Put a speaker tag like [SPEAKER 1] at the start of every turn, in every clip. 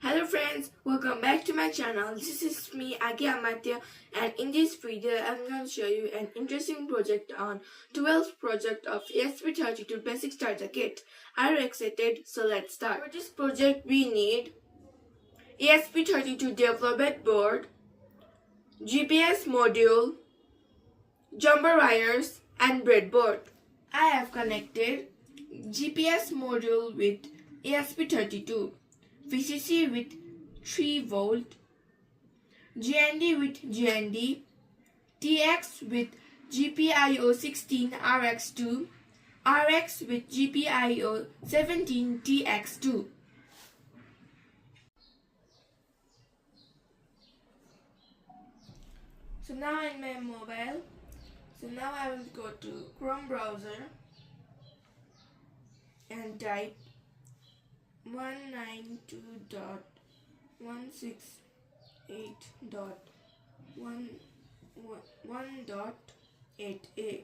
[SPEAKER 1] Hello friends, welcome back to my channel. This is me Agi Amatya, and in this video I'm going to show you an interesting project on 12th project of ESP32 Basic Starter Kit. Are you excited? So let's start. For this project we need ESP32 development board, GPS module, jumper wires and breadboard. I have connected GPS module with ESP32, VCC with 3 volt, GND with GND, TX with GPIO 16 RX2, RX with GPIO 17 TX2. So now in my mobile, I will go to Chrome browser and type 192.168.1.88.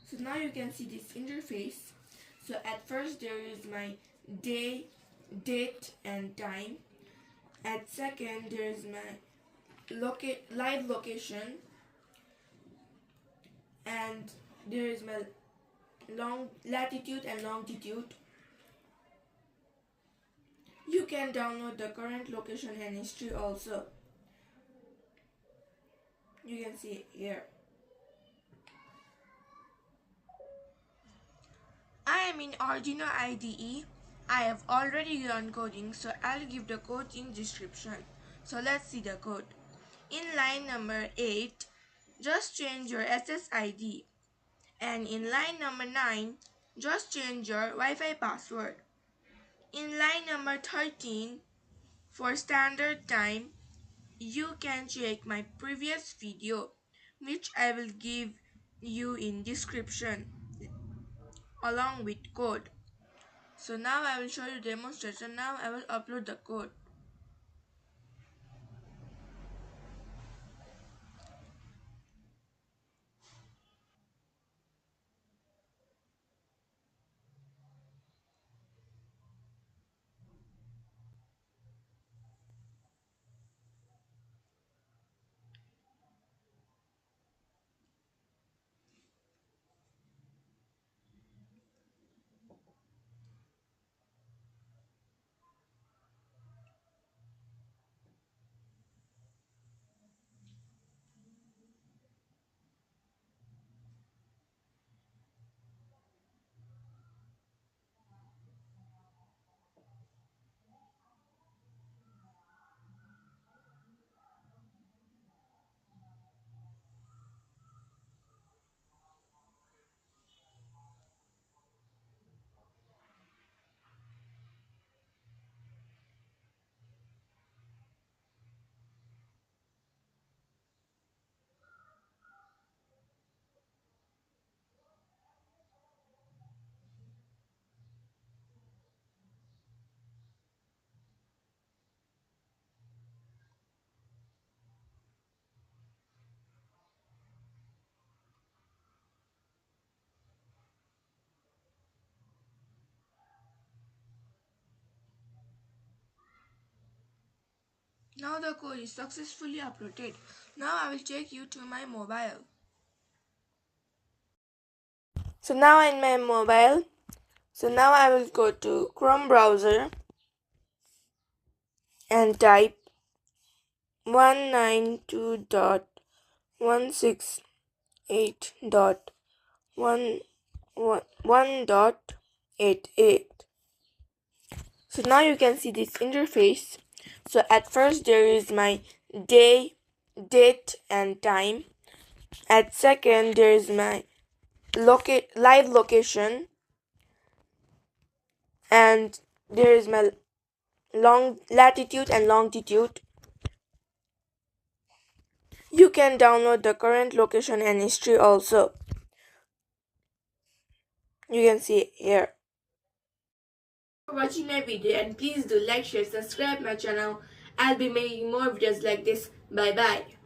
[SPEAKER 1] So now you can see this interface. So at first there is my day, date and time. At second there is my live location, and there is my latitude and longitude. You can download the current location and history also. You can see it here. I am in Arduino IDE. I have already done coding, so I'll give the code in description. So let's see the code. In line number 8, just change your SSID. And in line number 9, just change your Wi-Fi password. In line number 13, for standard time, you can check my previous video, which I will give you in description along with code. So now I will show you demonstration. Now I will upload the code. Now the code is successfully uploaded. Now I will take you to my mobile. So now in my mobile, I will go to Chrome browser and type 192.168.1.88. So now you can see this interface. So at first there is my day, date and time. At second there is my live location, and there is my latitude and longitude. You can download the current location and history also. You can see it here. For watching my video, and please do like, share, subscribe my channel. I'll be making more videos like this. Bye bye.